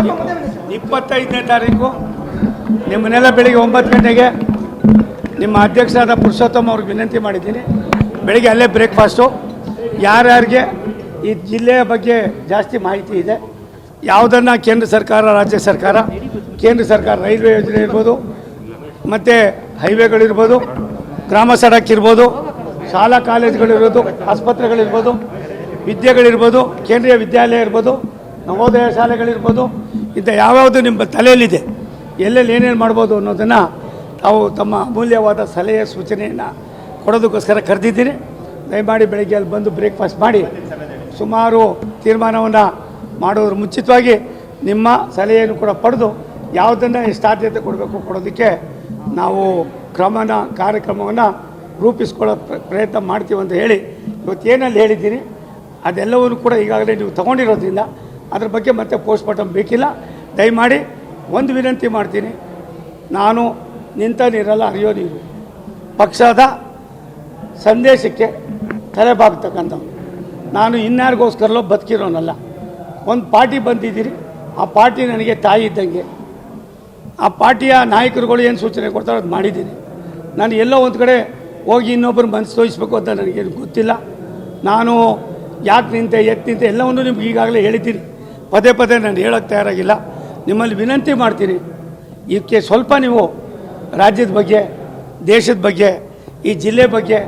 25ನೇ ತಾರೀಕು ನಿಮ್ಮನ್ನೆಲ್ಲ ಬೆಳಿಗ್ಗೆ 9 ಗಂಟೆಗೆ ನಿಮ್ಮ ಅಧ್ಯಕ್ಷರಾದ ಪುರುಷೋತ್ತಮ ಅವ್ರಿಗೆ ವಿನಂತಿ ಮಾಡಿದ್ದೀನಿ. ಬೆಳಿಗ್ಗೆ ಅಲ್ಲೇ ಬ್ರೇಕ್ಫಾಸ್ಟು. ಯಾರ್ಯಾರಿಗೆ ಈ ಜಿಲ್ಲೆಯ ಬಗ್ಗೆ ಜಾಸ್ತಿ ಮಾಹಿತಿ ಇದೆ, ಯಾವುದನ್ನು ಕೇಂದ್ರ ಸರ್ಕಾರ, ರಾಜ್ಯ ಸರ್ಕಾರ, ಕೇಂದ್ರ ಸರ್ಕಾರ ರೈಲ್ವೆ ಯೋಜನೆ ಇರ್ಬೋದು, ಮತ್ತು ಹೈವೇಗಳಿರ್ಬೋದು, ಗ್ರಾಮ ಸಡಕ್ ಇರ್ಬೋದು, ಶಾಲಾ ಕಾಲೇಜುಗಳಿರ್ಬೋದು, ಆಸ್ಪತ್ರೆಗಳಿರ್ಬೋದು, ವಿದ್ಯೆಗಳಿರ್ಬೋದು, ಕೇಂದ್ರೀಯ ವಿದ್ಯಾಲಯ ಇರ್ಬೋದು, ನವೋದಯ ಶಾಲೆಗಳಿರ್ಬೋದು, ಇಂಥ ಯಾವ್ಯಾವುದು ನಿಮ್ಮ ತಲೆಯಲ್ಲಿದೆ, ಎಲ್ಲೆಲ್ಲಿ ಏನೇನು ಮಾಡ್ಬೋದು ಅನ್ನೋದನ್ನು ತಾವು ತಮ್ಮ ಅಮೂಲ್ಯವಾದ ಸಲಹೆ ಸೂಚನೆಯನ್ನು ಕೊಡೋದಕ್ಕೋಸ್ಕರ ಕರೆದಿದ್ದೀನಿ. ದಯಮಾಡಿ ಬೆಳಗ್ಗೆ ಅಲ್ಲಿ ಬಂದು ಬ್ರೇಕ್ಫಾಸ್ಟ್ ಮಾಡಿ ಸುಮಾರು ತೀರ್ಮಾನವನ್ನು ಮಾಡೋದ್ರ ಮುಂಚಿತವಾಗಿ ನಿಮ್ಮ ಸಲಹೆಯನ್ನು ಕೂಡ ಪಡೆದು ಯಾವುದನ್ನು ಎಷ್ಟು ಆದ್ಯತೆ ಕೊಡಬೇಕು ಕೊಡೋದಕ್ಕೆ ನಾವು ಕಾರ್ಯಕ್ರಮವನ್ನು ರೂಪಿಸ್ಕೊಳ್ಳೋ ಪ್ರಯತ್ನ ಮಾಡ್ತೀವಿ ಅಂತ ಹೇಳಿ ಇವತ್ತೇನಲ್ಲಿ ಹೇಳಿದ್ದೀನಿ ಅದೆಲ್ಲವನ್ನೂ ಕೂಡ ಈಗಾಗಲೇ ನೀವು ತೊಗೊಂಡಿರೋದ್ರಿಂದ ಅದ್ರ ಬಗ್ಗೆ ಮತ್ತೆ ಪೋಸ್ಟ್ಮಾರ್ಟಮ್ ಬೇಕಿಲ್ಲ. ದಯಮಾಡಿ ಒಂದು ವಿನಂತಿ ಮಾಡ್ತೀನಿ, ನಾನು ನಿಂತ ನೀರಲ್ಲ ಹರಿಯೋ ನೀರು, ಪಕ್ಷದ ಸಂದೇಶಕ್ಕೆ ತಲೆಬಾಗ್ತಕ್ಕಂಥವ್ರು. ನಾನು ಇನ್ಯಾರಿಗೋಸ್ಕರಲೋ ಬದುಕಿರೋನಲ್ಲ. ಒಂದು ಪಾರ್ಟಿ ಬಂದಿದ್ದೀರಿ, ಆ ಪಾರ್ಟಿ ನನಗೆ ತಾಯಿ ಇದ್ದಂಗೆ. ಆ ಪಾರ್ಟಿಯ ನಾಯಕರುಗಳು ಏನು ಸೂಚನೆ ಕೊಡ್ತಾರೋ ಅದು ಮಾಡಿದ್ದೀನಿ. ನಾನು ಎಲ್ಲೋ ಒಂದು ಕಡೆ ಹೋಗಿ ಇನ್ನೊಬ್ಬರು ಮನಸ್ಸು ತೋರಿಸ್ಬೇಕು ಅಂತ ನನಗೇನು ಗೊತ್ತಿಲ್ಲ. ನಾನು ಯಾಕೆ ನಿಂತೆ ಎಲ್ಲವನ್ನೂ ನಿಮ್ಗೆ ಈಗಾಗಲೇ ಹೇಳಿದ್ದೀನಿ. ಪದೇ ಪದೇ ನಾನು ಹೇಳೋಕ್ಕೆ ತಯಾರಾಗಿಲ್ಲ. ನಿಮ್ಮಲ್ಲಿ ವಿನಂತಿ ಮಾಡ್ತೀನಿ, ಇದಕ್ಕೆ ಸ್ವಲ್ಪ ನೀವು ರಾಜ್ಯದ ಬಗ್ಗೆ, ದೇಶದ ಬಗ್ಗೆ, ಈ ಜಿಲ್ಲೆ ಬಗ್ಗೆ,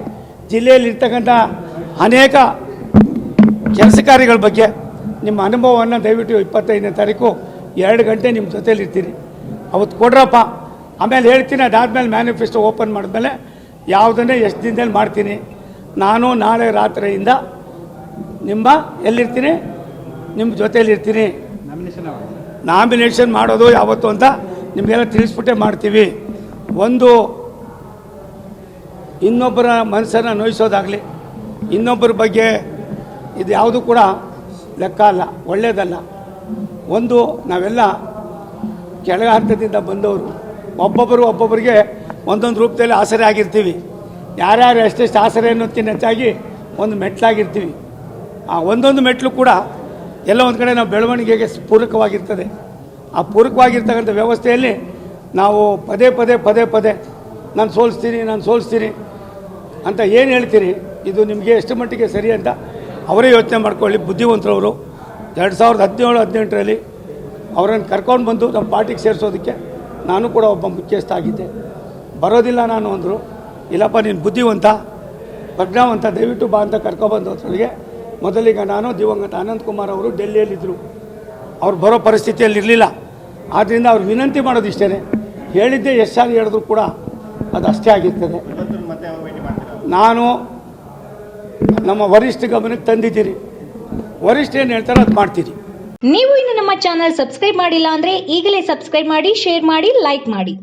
ಜಿಲ್ಲೆಯಲ್ಲಿರ್ತಕ್ಕಂಥ ಅನೇಕ ಕೆಲಸ ಕಾರ್ಯಗಳ ಬಗ್ಗೆ ನಿಮ್ಮ ಅನುಭವವನ್ನು ದಯವಿಟ್ಟು 25ನೇ ತಾರೀಕು 2 ಗಂಟೆ ನಿಮ್ಮ ಜೊತೇಲಿರ್ತೀನಿ. ಅವತ್ತು ಕೊಡ್ರಪ್ಪ, ಆಮೇಲೆ ಹೇಳ್ತೀನಿ. ಅದಾದಮೇಲೆ ಮ್ಯಾನಿಫೆಸ್ಟೋ ಓಪನ್ ಮಾಡಿದ್ಮೇಲೆ ಯಾವುದನ್ನೇ ಎಷ್ಟು ದಿನದಲ್ಲಿ ಮಾಡ್ತೀನಿ. ನಾನು ನಾಳೆ ರಾತ್ರಿಯಿಂದ ಎಲ್ಲಿರ್ತೀನಿ, ನಿಮ್ಮ ಜೊತೆಯಲ್ಲಿರ್ತೀನಿ. ನಾಮಿನೇಷನ್ ಮಾಡೋದು ಯಾವತ್ತು ಅಂತ ನಿಮಗೆಲ್ಲ ತಿಳಿಸ್ಬಿಟ್ಟೆ ಮಾಡ್ತೀವಿ. ಒಂದು ಇನ್ನೊಬ್ಬರ ಮನಸ್ಸನ್ನು ನೋಯಿಸೋದಾಗಲಿ, ಇನ್ನೊಬ್ಬರ ಬಗ್ಗೆ ಇದು ಯಾವುದು ಕೂಡ ಲೆಕ್ಕ ಅಲ್ಲ, ಒಳ್ಳೆಯದಲ್ಲ. ಒಂದು ನಾವೆಲ್ಲ ಕೆಳಗ ಹಂತದಿಂದ ಬಂದವರು, ಒಬ್ಬೊಬ್ಬರಿಗೆ ಒಂದೊಂದು ರೂಪದಲ್ಲಿ ಆಸರೆ ಆಗಿರ್ತೀವಿ. ಯಾರ್ಯಾರು ಎಷ್ಟೆಷ್ಟು ಆಸರೆ ಅನ್ನೋದಕ್ಕಿಂತ ಹೆಚ್ಚಾಗಿ ಒಂದು ಮೆಟ್ಲಾಗಿರ್ತೀವಿ. ಆ ಒಂದೊಂದು ಮೆಟ್ಲು ಕೂಡ ಎಲ್ಲ ಒಂದು ಕಡೆ ನಾವು ಬೆಳವಣಿಗೆಗೆ ಪೂರಕವಾಗಿರ್ತದೆ. ಆ ಪೂರಕವಾಗಿರ್ತಕ್ಕಂಥ ವ್ಯವಸ್ಥೆಯಲ್ಲಿ ನಾವು ಪದೇ ಪದೇ ನಾನು ಸೋಲಿಸ್ತೀನಿ ಅಂತ ಏನು ಹೇಳ್ತೀರಿ, ಇದು ನಿಮಗೆ ಎಷ್ಟು ಮಟ್ಟಿಗೆ ಸರಿ ಅಂತ ಅವರೇ ಯೋಚನೆ ಮಾಡ್ಕೊಳ್ಳಿ. ಬುದ್ಧಿವಂತರವರು 2017-18ರಲ್ಲಿ ಅವರನ್ನು ಕರ್ಕೊಂಡು ಬಂದು ನಮ್ಮ ಪಾರ್ಟಿಗೆ ಸೇರಿಸೋದಕ್ಕೆ ನಾನು ಕೂಡ ಒಬ್ಬ ಮುಖ್ಯಸ್ಥ ಆಗಿದ್ದೆ. ಬರೋದಿಲ್ಲ ನಾನು ಅಂದರು. ಇಲ್ಲಪ್ಪ ನೀನು ಬುದ್ಧಿವಂತ, ಪ್ರಜ್ಞಾವಂತ, ದಯವಿಟ್ಟು ಬಾ ಅಂತ ಕರ್ಕೊಬಂದು ಅದ್ರೊಳಗೆ ಮೊದಲಿಗೆ ನಾನು ದಿವಂಗತ ಅನಂತಕುಮಾರ್ ಅವರು ಡೆಲ್ಲಿಯಲ್ಲಿದ್ದರು. ಅವ್ರು ಬರೋ ಪರಿಸ್ಥಿತಿಯಲ್ಲಿರಲಿಲ್ಲ. ಆದ್ದರಿಂದ ಅವ್ರು ವಿನಂತಿ ಮಾಡೋದು ಇಷ್ಟೇ. ಹೇಳಿದ್ದೆ ಎಷ್ಟು ಸಾರಿ ಹೇಳಿದ್ರು ಕೂಡ ಅದು ಅಷ್ಟೇ ಆಗಿರ್ತದೆ. ನಾನು ನಮ್ಮ ವರಿಷ್ಠ ಗಮನಕ್ಕೆ ತಂದಿದ್ದೀರಿ. ವರಿಷ್ಠ ಏನು ಹೇಳ್ತಾರೋ ಅದು ಮಾಡ್ತೀರಿ. ನೀವು ಇನ್ನು ನಮ್ಮ ಚಾನಲ್ ಸಬ್ಸ್ಕ್ರೈಬ್ ಮಾಡಿಲ್ಲ ಅಂದರೆ ಈಗಲೇ ಸಬ್ಸ್ಕ್ರೈಬ್ ಮಾಡಿ, ಶೇರ್ ಮಾಡಿ, ಲೈಕ್ ಮಾಡಿ.